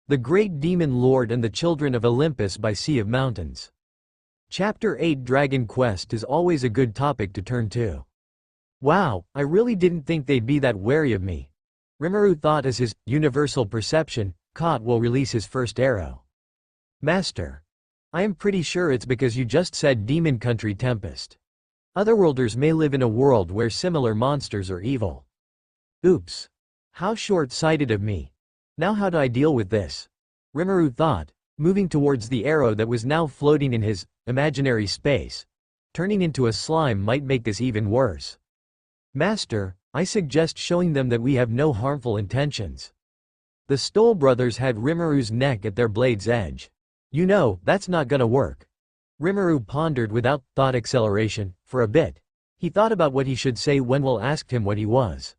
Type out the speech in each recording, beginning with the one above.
The Great Demon Lord and the Children of Olympus by Sea of Mountains. Chapter 8 Dragon Quest is always a good topic to turn to. Wow, I really didn't think they'd be that wary of me. Rimuru thought as his universal perception caught will release his first arrow. Master. I am pretty sure it's because you just said Demon Country Tempest. Otherworlders may live in a world where similar monsters are evil. Oops. How short-sighted of me. Now how do I deal with this? Rimuru thought, moving towards the arrow that was now floating in his imaginary space. Turning into a slime might make this even worse. Master, I suggest showing them that we have no harmful intentions. The Stoll brothers had Rimuru's neck at their blade's edge. You know, that's not gonna work. Rimuru pondered without thought acceleration, for a bit. He thought about what he should say when Will asked him what he was.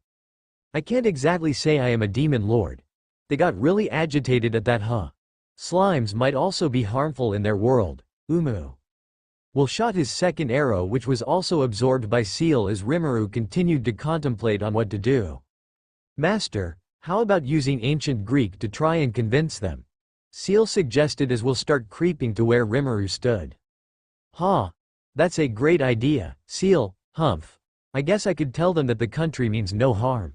I can't exactly say I am a demon lord. They got really agitated at that huh. Slimes might also be harmful in their world, Will shot his second arrow which was also absorbed by Seal as Rimuru continued to contemplate on what to do. Master, how about using ancient Greek to try and convince them? Seal suggested as Will start creeping to where Rimuru stood. Huh. That's a great idea, Seal, humph. I guess I could tell them that the country means no harm.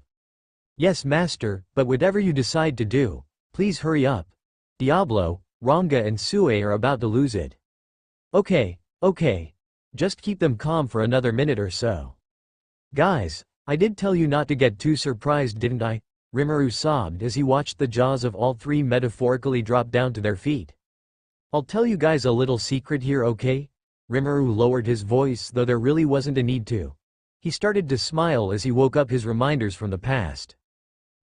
Yes master, but whatever you decide to do, please hurry up. Diablo, Ranga and Sue are about to lose it. Okay. Just keep them calm for another minute or so. Guys, I did tell you not to get too surprised didn't I? Rimuru sobbed as he watched the jaws of all three metaphorically drop down to their feet. I'll tell you guys a little secret here okay? Rimuru lowered his voice though there really wasn't a need to. He started to smile as he woke up his reminders from the past.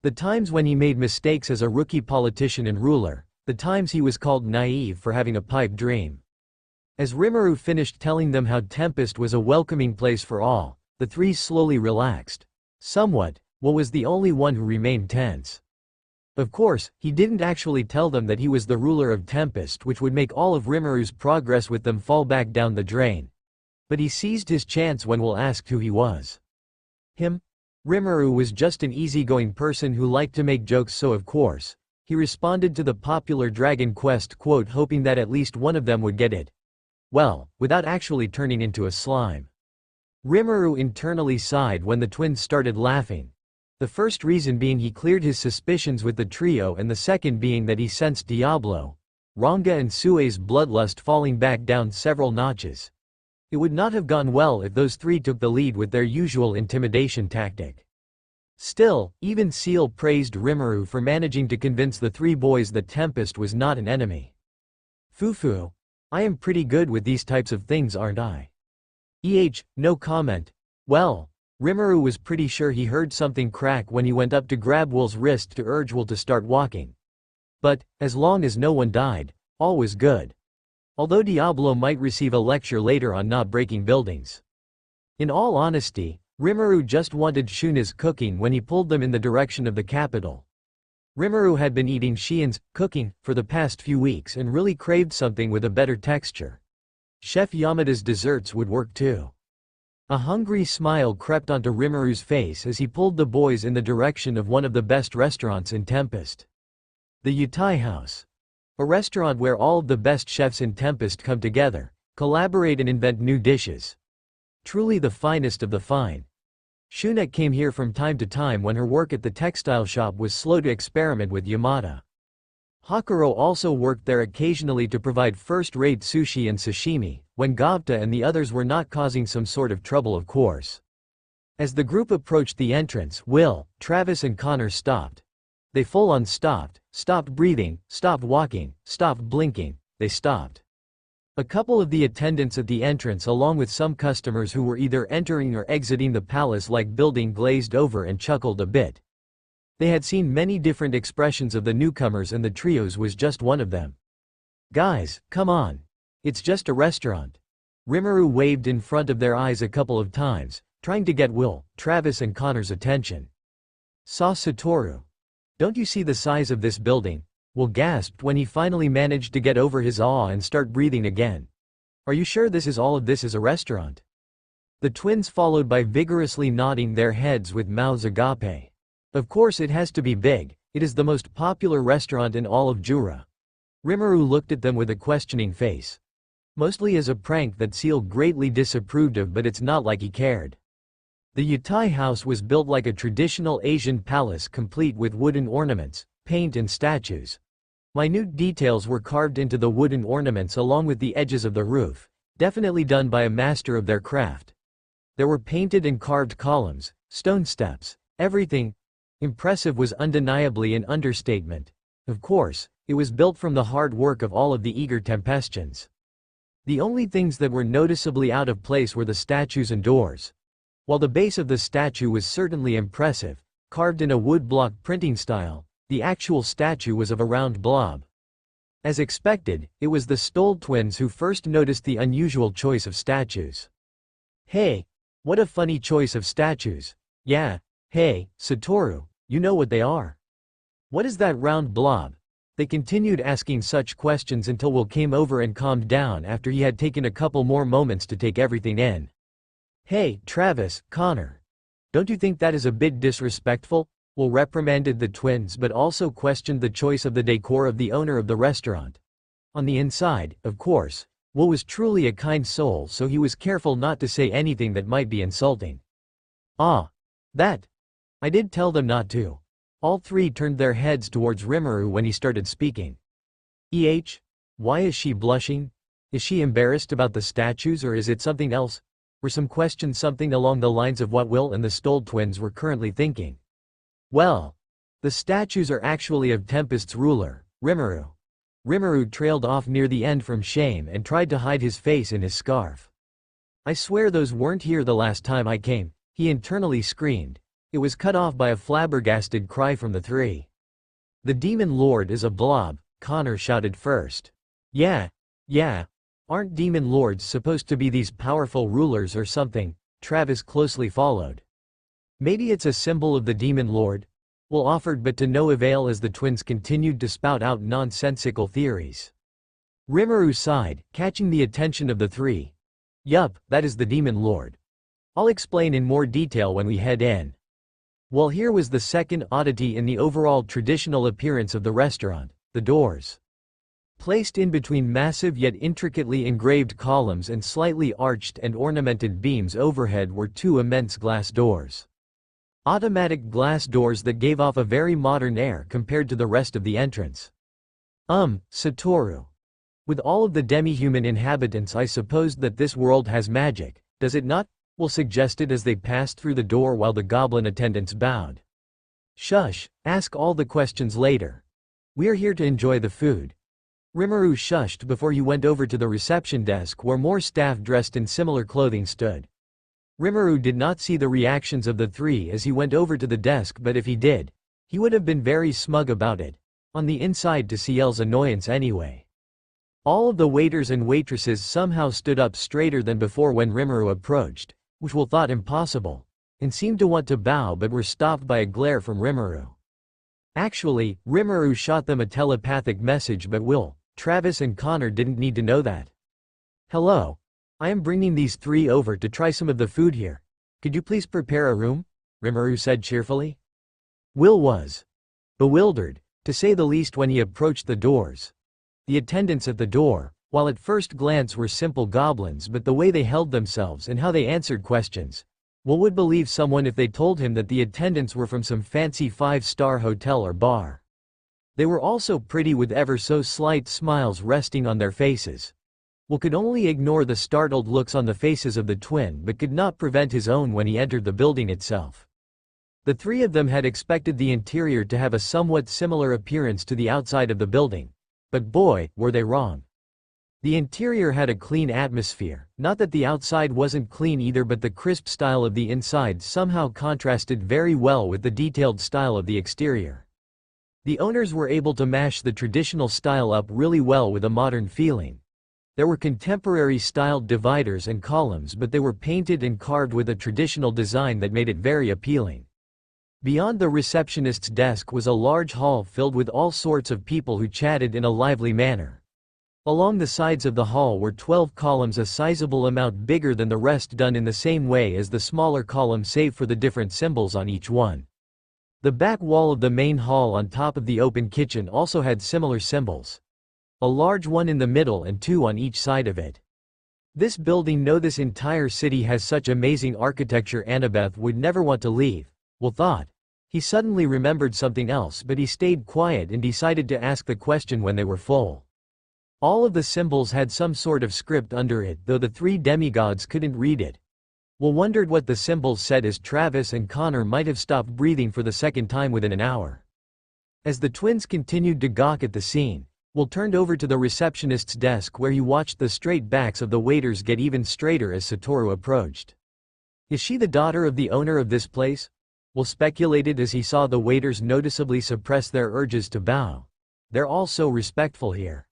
The times when he made mistakes as a rookie politician and ruler, the times he was called naive for having a pipe dream. As Rimuru finished telling them how Tempest was a welcoming place for all, the three slowly relaxed. Somewhat, Will was the only one who remained tense. Of course, he didn't actually tell them that he was the ruler of Tempest which would make all of Rimuru's progress with them fall back down the drain. But he seized his chance when Will asked who he was. Him? Rimuru was just an easygoing person who liked to make jokes so of course, he responded to the popular Dragon Quest quote hoping that at least one of them would get it. Well, without actually turning into a slime. Rimuru internally sighed when the twins started laughing. The first reason being he cleared his suspicions with the trio and the second being that he sensed Diablo, Ranga and Sue's bloodlust falling back down several notches. It would not have gone well if those three took the lead with their usual intimidation tactic. Still, even Seal praised Rimuru for managing to convince the three boys that Tempest was not an enemy. Fufu. I am pretty good with these types of things aren't I? No comment. Well, Rimuru was pretty sure he heard something crack when he went up to grab Will's wrist to urge Will to start walking. But, as long as no one died, all was good. Although Diablo might receive a lecture later on not breaking buildings. In all honesty, Rimuru just wanted Shuna's cooking when he pulled them in the direction of the capital. Rimuru had been eating Shien's cooking for the past few weeks and really craved something with a better texture. Chef Yamada's desserts would work too. A hungry smile crept onto Rimuru's face as he pulled the boys in the direction of one of the best restaurants in Tempest. The Utai House. A restaurant where all of the best chefs in Tempest come together, collaborate and invent new dishes. Truly the finest of the fine. Shuna came here from time to time when her work at the textile shop was slow to experiment with Yamada. Hakuro also worked there occasionally to provide first-rate sushi and sashimi, when Gavta and the others were not causing some sort of trouble of course. As the group approached the entrance, Will, Travis and Connor stopped. They full-on stopped breathing, stopped walking, stopped blinking, they stopped. A couple of the attendants at the entrance along with some customers who were either entering or exiting the palace-like building glazed over and chuckled a bit. They had seen many different expressions of the newcomers and the trios was just one of them. Guys, come on. It's just a restaurant. Rimuru waved in front of their eyes a couple of times, trying to get Will, Travis and Connor's attention. Saw Satoru. Don't you see the size of this building? Will gasped when he finally managed to get over his awe and start breathing again. Are you sure this is all of this is a restaurant? The twins followed by vigorously nodding their heads with mouths agape. Of course it has to be big, It is the most popular restaurant in all of Jura. Rimuru looked at them with a questioning face. Mostly as a prank that Seal greatly disapproved of, but it's not like he cared. The Utai house was built like a traditional Asian palace, complete with wooden ornaments, paint and statues. Minute details were carved into the wooden ornaments along with the edges of the roof, definitely done by a master of their craft. There were painted and carved columns, stone steps, everything. Impressive was undeniably an understatement. Of course, it was built from the hard work of all of the eager Tempestians. The only things that were noticeably out of place were the statues and doors. While the base of the statue was certainly impressive, carved in a woodblock printing style, the actual statue was of a round blob. As expected, it was the Stoll twins who first noticed the unusual choice of statues. "Hey, what a funny choice of statues." "Yeah, hey, Satoru, you know what they are. What is that round blob?" They continued asking such questions until Will came over and calmed down after he had taken a couple more moments to take everything in. "Hey, Travis, Connor. Don't you think that is a bit disrespectful?" Will reprimanded the twins but also questioned the choice of the decor of the owner of the restaurant. On the inside, of course, Will was truly a kind soul, so he was careful not to say anything that might be insulting. That. I did tell them not to." All three turned their heads towards Rimuru when he started speaking. Why is she blushing? Is she embarrassed about the statues, or is it something else? Were some questions something along the lines of what Will and the Stoll twins were currently thinking? "Well, the statues are actually of Tempest's ruler, Rimuru." Rimuru trailed off near the end from shame and tried to hide his face in his scarf. "I swear those weren't here the last time I came," he internally screamed. It was cut off by a flabbergasted cry from the three. "The Demon Lord is a blob," Connor shouted first. Yeah. Aren't Demon Lords supposed to be these powerful rulers or something?" Travis closely followed. "Maybe it's a symbol of the Demon Lord," Will offered, but to no avail as the twins continued to spout out nonsensical theories. Rimuru sighed, catching the attention of the three. "Yup, that is the Demon Lord. I'll explain in more detail when we head in." Well, here was the second oddity in the overall traditional appearance of the restaurant: the doors. Placed in between massive yet intricately engraved columns and slightly arched and ornamented beams overhead were two immense glass doors. Automatic glass doors that gave off a very modern air compared to the rest of the entrance. Satoru. With all of the demi-human inhabitants, I supposed that this world has magic, does it not? Will suggested as they passed through the door while the goblin attendants bowed. "Shush, ask all the questions later. We're here to enjoy the food." Rimuru shushed before he went over to the reception desk where more staff dressed in similar clothing stood. Rimuru did not see the reactions of the three as he went over to the desk, but if he did, he would have been very smug about it, on the inside to Ciel's annoyance anyway. All of the waiters and waitresses somehow stood up straighter than before when Rimuru approached, which Will thought impossible, and seemed to want to bow but were stopped by a glare from Rimuru. Actually, Rimuru shot them a telepathic message, but Will, Travis and Connor didn't need to know that. "Hello. I am bringing these three over to try some of the food here. Could you please prepare a room?" Rimuru said cheerfully. Will was bewildered, to say the least, when he approached the doors. The attendants at the door, while at first glance were simple goblins, but the way they held themselves and how they answered questions, Will would believe someone if they told him that the attendants were from some fancy 5-star hotel or bar. They were also pretty, with ever so slight smiles resting on their faces. Will could only ignore the startled looks on the faces of the twin but could not prevent his own when he entered the building itself. The three of them had expected the interior to have a somewhat similar appearance to the outside of the building, but boy, were they wrong. The interior had a clean atmosphere, not that the outside wasn't clean either, but the crisp style of the inside somehow contrasted very well with the detailed style of the exterior. The owners were able to mash the traditional style up really well with a modern feeling. There were contemporary styled dividers and columns, but they were painted and carved with a traditional design that made it very appealing. Beyond the receptionist's desk was a large hall filled with all sorts of people who chatted in a lively manner. Along the sides of the hall were 12 columns, a sizable amount bigger than the rest, done in the same way as the smaller column save for the different symbols on each one. The back wall of the main hall on top of the open kitchen also had similar symbols. A large one in the middle and two on each side of it. This building, no, this entire city has such amazing architecture. Annabeth would never want to leave, Will thought. He suddenly remembered something else, but he stayed quiet and decided to ask the question when they were full. All of the symbols had some sort of script under it, though the three demigods couldn't read it. Will wondered what the symbols said as Travis and Connor might have stopped breathing for the second time within an hour. As the twins continued to gawk at the scene, Will turned over to the receptionist's desk where he watched the straight backs of the waiters get even straighter as Satoru approached. Is she the daughter of the owner of this place? Will speculated as he saw the waiters noticeably suppress their urges to bow. They're all so respectful here.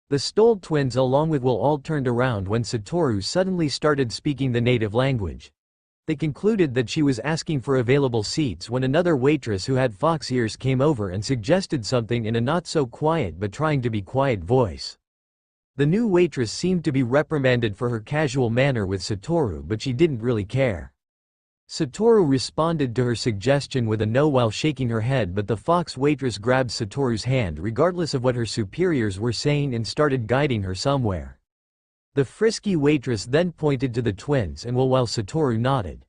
The Stoll twins along with Will all turned around when Satoru suddenly started speaking the native language. They concluded that she was asking for available seats when another waitress who had fox ears came over and suggested something in a not-so-quiet but trying to be quiet voice. The new waitress seemed to be reprimanded for her casual manner with Satoru, but she didn't really care. Satoru responded to her suggestion with a no while shaking her head, but the fox waitress grabbed Satoru's hand regardless of what her superiors were saying and started guiding her somewhere. The frisky waitress then pointed to the twins and Will while Satoru nodded.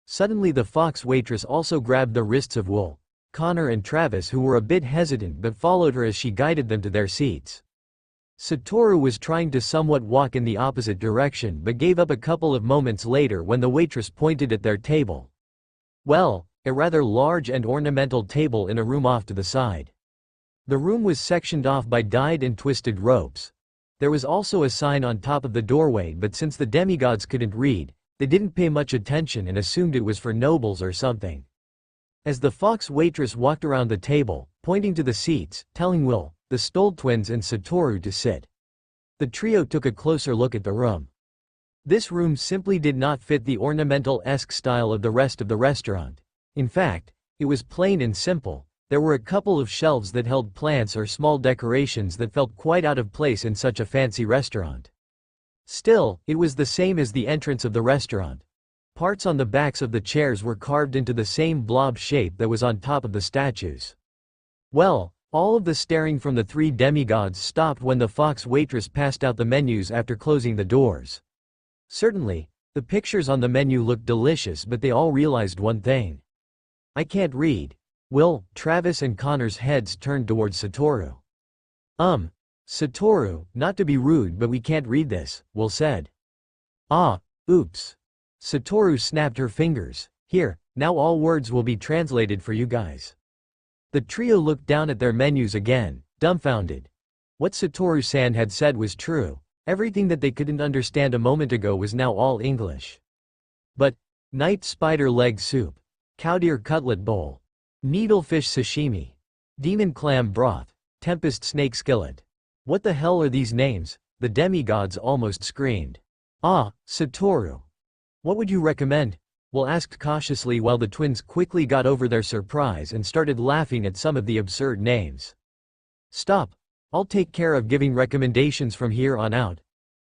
Suddenly the fox waitress also grabbed the wrists of Will, Connor and Travis, who were a bit hesitant but followed her as she guided them to their seats. Satoru was trying to somewhat walk in the opposite direction but gave up a couple of moments later when the waitress pointed at their table. Well, a rather large and ornamental table in a room off to the side. The room was sectioned off by dyed and twisted ropes. There was also a sign on top of the doorway, but since the demigods couldn't read, they didn't pay much attention and assumed it was for nobles or something. As the fox waitress walked around the table, pointing to the seats, telling Will, the Stoll twins and Satoru to sit, the trio took a closer look at the room. This room simply did not fit the ornamental-esque style of the rest of the restaurant. In fact, it was plain and simple. There were a couple of shelves that held plants or small decorations that felt quite out of place in such a fancy restaurant. Still, it was the same as the entrance of the restaurant. Parts on the backs of the chairs were carved into the same blob shape that was on top of the statues. Well, all of the staring from the three demigods stopped when the fox waitress passed out the menus after closing the doors. Certainly, the pictures on the menu looked delicious, but they all realized one thing. I can't read. Will, Travis and Connor's heads turned towards Satoru. Satoru, not to be rude, but we can't read this, Will said. Ah, oops. Satoru snapped her fingers. Here, now all words will be translated for you guys. The trio looked down at their menus again, dumbfounded. What Satoru-san had said was true. Everything that they couldn't understand a moment ago was now all English. But, night spider leg soup, cowdeer cutlet bowl, needlefish sashimi, demon clam broth, tempest snake skillet. What the hell are these names? The demigods almost screamed. Ah, Satoru. What would you recommend? Will asked cautiously while the twins quickly got over their surprise and started laughing at some of the absurd names. Stop. I'll take care of giving recommendations from here on out,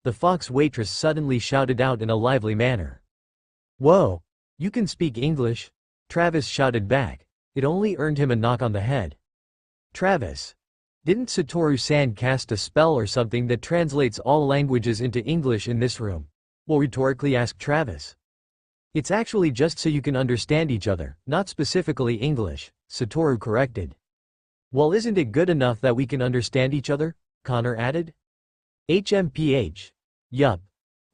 the fox waitress suddenly shouted out in a lively manner. Whoa. You can speak English? Travis shouted back. It only earned him a knock on the head. Travis. Didn't Satoru-san cast a spell or something that translates all languages into English in this room? Will rhetorically asked Travis. It's actually just so you can understand each other, not specifically English, Satoru corrected. Well, isn't it good enough that we can understand each other? Connor added. HMPH. Yup.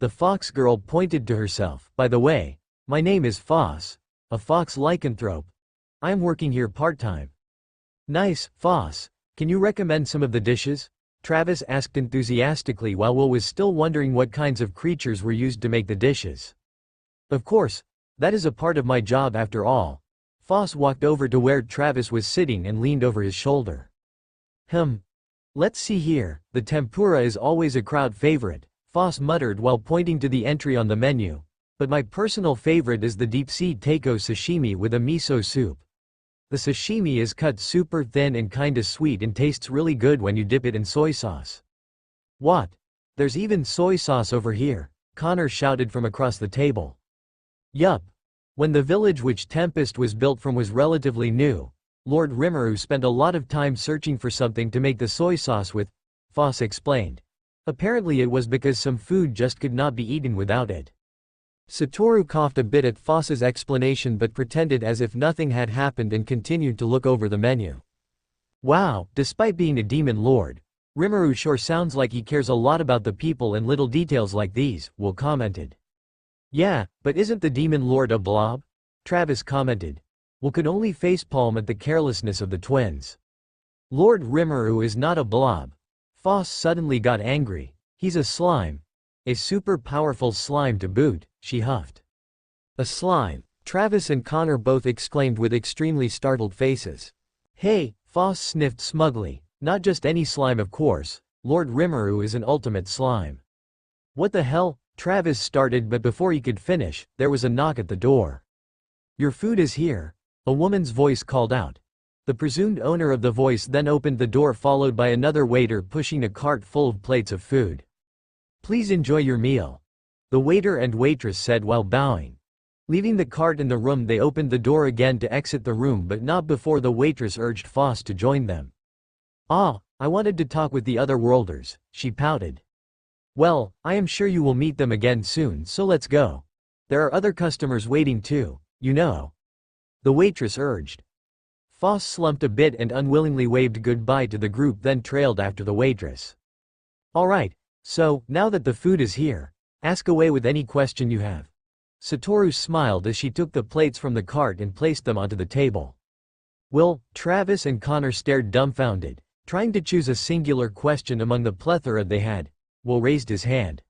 The fox girl pointed to herself. By the way, my name is Foss, a fox lycanthrope. I am working here part-time. Nice, Foss. Can you recommend some of the dishes? Travis asked enthusiastically while Will was still wondering what kinds of creatures were used to make the dishes. Of course, that is a part of my job after all. Foss walked over to where Travis was sitting and leaned over his shoulder. Let's see here, the tempura is always a crowd favorite, Foss muttered while pointing to the entry on the menu. But my personal favorite is the deep-sea taiko sashimi with a miso soup. The sashimi is cut super thin and kinda sweet and tastes really good when you dip it in soy sauce. What? There's even soy sauce over here, Connor shouted from across the table. Yup. When the village which Tempest was built from was relatively new, Lord Rimuru spent a lot of time searching for something to make the soy sauce with, Foss explained. Apparently it was because some food just could not be eaten without it. Satoru coughed a bit at Foss's explanation but pretended as if nothing had happened and continued to look over the menu. Wow, despite being a demon lord, Rimuru sure sounds like he cares a lot about the people and little details like these, Will commented. Yeah, but isn't the demon lord a blob? Travis commented. Will could only facepalm at the carelessness of the twins. Lord Rimuru is not a blob. Foss suddenly got angry. He's a slime. A super powerful slime to boot, she huffed. A slime, Travis and Connor both exclaimed with extremely startled faces. Hey, Foss sniffed smugly. Not just any slime of course, Lord Rimuru is an ultimate slime. What the hell? Travis started but before he could finish, there was a knock at the door. Your food is here, a woman's voice called out. The presumed owner of the voice then opened the door followed by another waiter pushing a cart full of plates of food. Please enjoy your meal, the waiter and waitress said while bowing. Leaving the cart in the room they opened the door again to exit the room but not before the waitress urged Foss to join them. Ah, I wanted to talk with the other worlders, she pouted. Well, I am sure you will meet them again soon so let's go. There are other customers waiting too, you know. The waitress urged. Foss slumped a bit and unwillingly waved goodbye to the group then trailed after the waitress. Alright, so, now that the food is here, ask away with any question you have. Satoru smiled as she took the plates from the cart and placed them onto the table. Will, Travis and Connor stared dumbfounded, trying to choose a singular question among the plethora they had. Will raised his hand.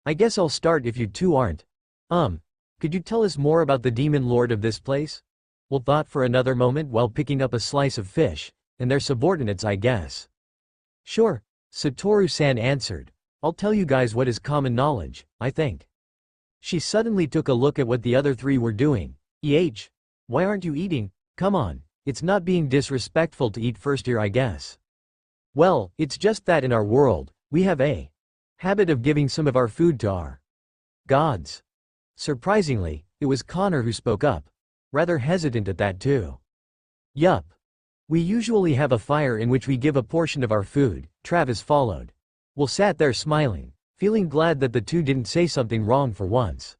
I guess I'll start if you two aren't. Could you tell us more about the demon lord of this place? Will thought for another moment while picking up a slice of fish, and their subordinates I guess. Sure, Satoru-san answered. I'll tell you guys what is common knowledge, I think. She suddenly took a look at what the other three were doing. Why aren't you eating? Come on, it's not being disrespectful to eat first here I guess. Well, it's just that in our world, we have a habit of giving some of our food to our gods. Surprisingly, it was Connor who spoke up. Rather hesitant at that too. Yup. We usually have a fire in which we give a portion of our food, Travis followed. Will sat there smiling, feeling glad that the two didn't say something wrong for once.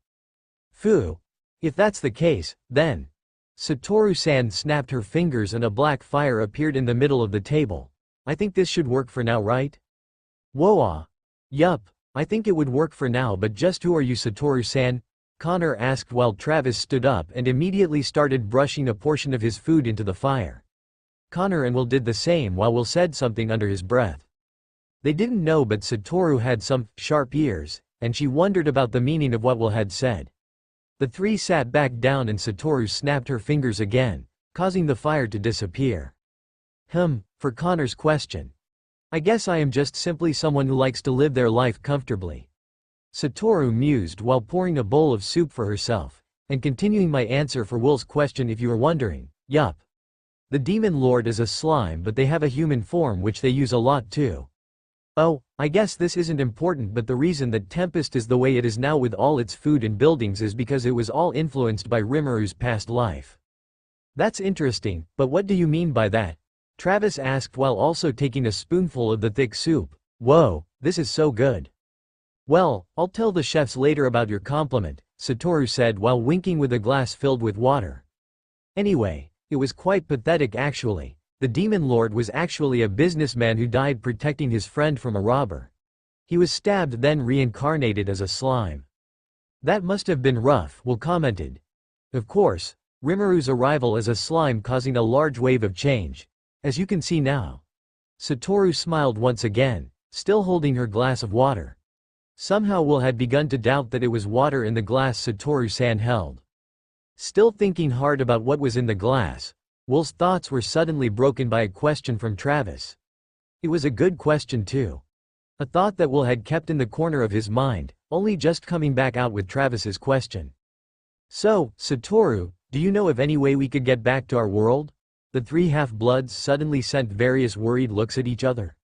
Phew. If that's the case, then. Satoru-san snapped her fingers and a black fire appeared in the middle of the table. I think this should work for now, right? Whoa. Yup, I think it would work for now but just who are you Satoru-san? Connor asked while Travis stood up and immediately started brushing a portion of his food into the fire. Connor and Will did the same while Will said something under his breath. They didn't know but Satoru had some sharp ears, and she wondered about the meaning of what Will had said. The three sat back down and Satoru snapped her fingers again, causing the fire to disappear. For Connor's question. I guess I am just simply someone who likes to live their life comfortably. Satoru mused while pouring a bowl of soup for herself, and continuing my answer for Will's question if you are wondering, yup. The demon lord is a slime but they have a human form which they use a lot too. Oh, I guess this isn't important but the reason that Tempest is the way it is now with all its food and buildings is because it was all influenced by Rimuru's past life. That's interesting, but what do you mean by that? Travis asked while also taking a spoonful of the thick soup. Whoa, this is so good. Well, I'll tell the chefs later about your compliment, Satoru said while winking with a glass filled with water. Anyway, it was quite pathetic actually. The demon lord was actually a businessman who died protecting his friend from a robber. He was stabbed then reincarnated as a slime. That must have been rough, Will commented. Of course, Rimuru's arrival as a slime causing a large wave of change, as you can see now. Satoru smiled once again, still holding her glass of water. Somehow Will had begun to doubt that it was water in the glass Satoru-san held. Still thinking hard about what was in the glass, Will's thoughts were suddenly broken by a question from Travis. It was a good question too. A thought that Will had kept in the corner of his mind, only just coming back out with Travis's question. So, Satoru, do you know of any way we could get back to our world? The three half-bloods suddenly sent various worried looks at each other.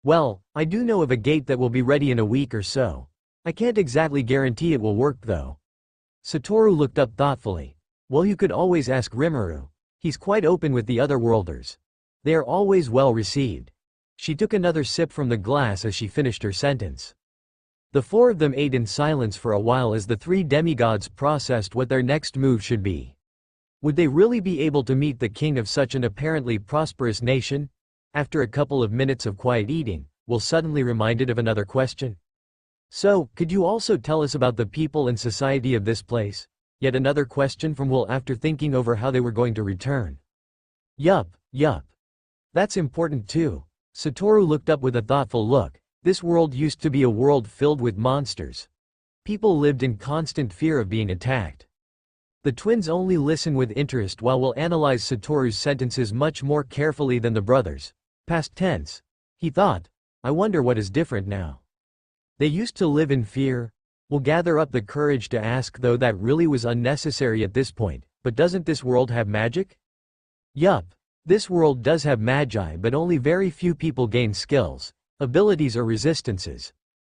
Well, I do know of a gate that will be ready in a week or so. I can't exactly guarantee it will work though. Satoru looked up thoughtfully. Well, you could always ask Rimuru. He's quite open with the other worlders. They are always well received. She took another sip from the glass as she finished her sentence. The four of them ate in silence for a while as the three demigods processed what their next move should be. Would they really be able to meet the king of such an apparently prosperous nation? After a couple of minutes of quiet eating, Will suddenly reminded of another question. So, could you also tell us about the people and society of this place? Yet another question from Will after thinking over how they were going to return. Yup. That's important too. Satoru looked up with a thoughtful look. This world used to be a world filled with monsters. People lived in constant fear of being attacked. The twins only listened with interest while Will analyzed Satoru's sentences much more carefully than the brothers. Past tense. He thought, I wonder what is different now. They used to live in fear. Will gather up the courage to ask, though that really was unnecessary at this point, but doesn't this world have magic? Yup. This world does have magi, but only very few people gain skills, abilities or resistances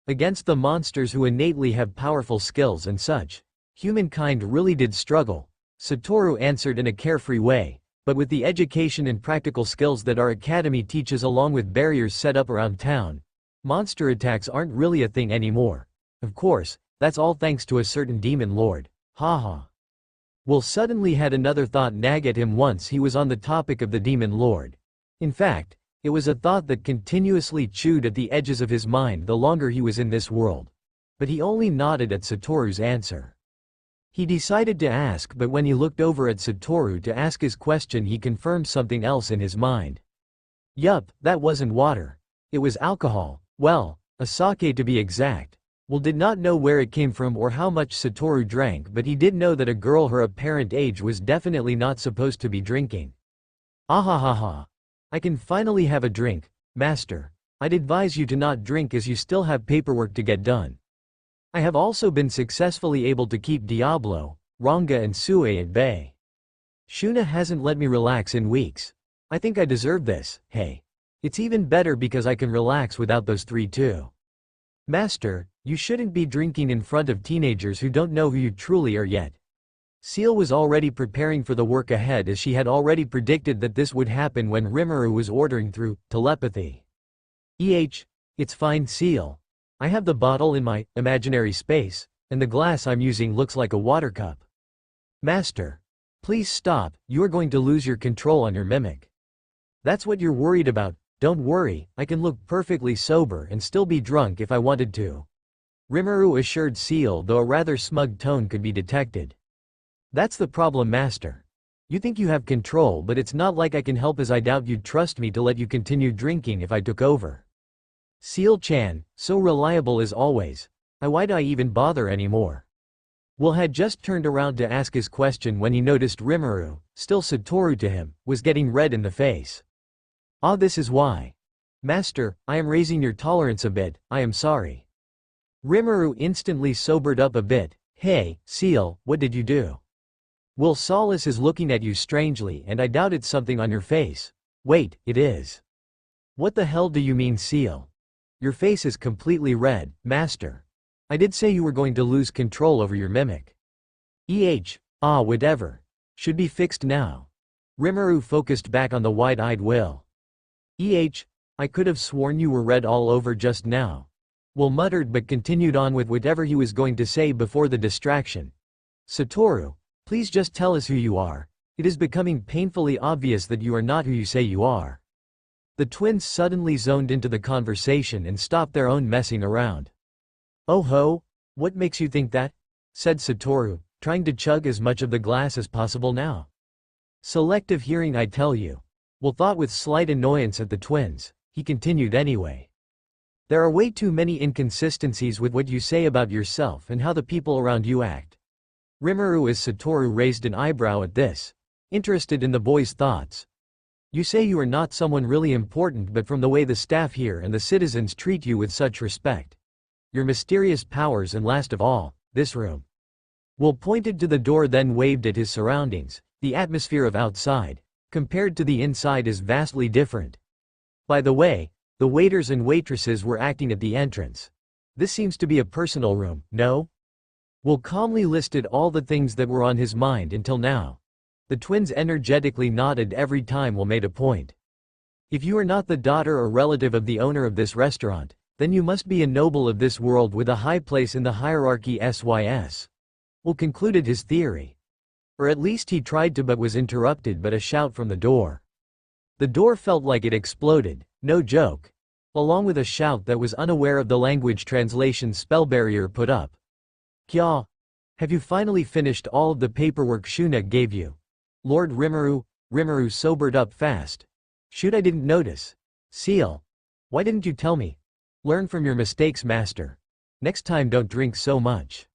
against the monsters who innately have powerful skills and such. Humankind really did struggle, Satoru answered in a carefree way, but with the education and practical skills that our academy teaches along with barriers set up around town, monster attacks aren't really a thing anymore. Of course, that's all thanks to a certain demon lord. Haha. Will suddenly had another thought nag at him once he was on the topic of the demon lord. In fact, it was a thought that continuously chewed at the edges of his mind the longer he was in this world. But he only nodded at Satoru's answer. He decided to ask, but when he looked over at Satoru to ask his question, he confirmed something else in his mind. Yup, that wasn't water. It was alcohol. Well, a sake to be exact. Will did not know where it came from or how much Satoru drank, but he did know that a girl her apparent age was definitely not supposed to be drinking. Ahahaha. I can finally have a drink, master. I'd advise you to not drink as you still have paperwork to get done. I have also been successfully able to keep Diablo, Ranga and Sue at bay. Shuna hasn't let me relax in weeks. I think I deserve this. Hey. It's even better because I can relax without those three too. Master, you shouldn't be drinking in front of teenagers who don't know who you truly are yet. Seal was already preparing for the work ahead as she had already predicted that this would happen when Rimuru was ordering through telepathy. It's fine, Seal. I have the bottle in my imaginary space, and the glass I'm using looks like a water cup. Master. Please stop, you are going to lose your control on your mimic. That's what you're worried about. Don't worry, I can look perfectly sober and still be drunk if I wanted to. Rimuru assured Seal, though a rather smug tone could be detected. That's the problem, Master. You think you have control, but it's not like I can help, as I doubt you'd trust me to let you continue drinking if I took over. Seal-chan, so reliable as always. Why'd I even bother anymore? Will had just turned around to ask his question when he noticed Rimuru, still Satoru to him, was getting red in the face. Ah, this is why. Master, I am raising your tolerance a bit, I am sorry. Rimuru instantly sobered up a bit. Hey, Seal, what did you do? Will Solace is looking at you strangely, and I doubt it's something on your face. Wait, it is. What the hell do you mean, Seal? Your face is completely red, Master. I did say you were going to lose control over your mimic. Whatever. Should be fixed now. Rimuru focused back on the wide-eyed Will. I could have sworn you were red all over just now. Will muttered but continued on with whatever he was going to say before the distraction. Satoru, please just tell us who you are. It is becoming painfully obvious that you are not who you say you are. The twins suddenly zoned into the conversation and stopped their own messing around. Oh ho, what makes you think that? Said Satoru, trying to chug as much of the glass as possible now. Selective hearing, I tell you. Will thought with slight annoyance at the twins. He continued anyway. There are way too many inconsistencies with what you say about yourself and how the people around you act. Rimuru as Satoru raised an eyebrow at this, interested in the boy's thoughts. You say you are not someone really important, but from the way the staff here and the citizens treat you with such respect. Your mysterious powers, and last of all, this room. Will pointed to the door, then waved at his surroundings. The atmosphere of outside, compared to the inside, is vastly different. By the way, the waiters and waitresses were acting at the entrance. This seems to be a personal room, no? Will calmly listed all the things that were on his mind until now. The twins energetically nodded every time Will made a point. If you are not the daughter or relative of the owner of this restaurant, then you must be a noble of this world with a high place in the hierarchy SYS. Will concluded his theory. Or at least he tried to, but was interrupted by a shout from the door. The door felt like it exploded, no joke. Along with a shout that was unaware of the language translation spell barrier put up. Kya? Have you finally finished all of the paperwork Shuna gave you? Lord Rimuru sobered up fast. Shoot, I didn't notice. Seal. Why didn't you tell me? Learn from your mistakes, master. Next time don't drink so much.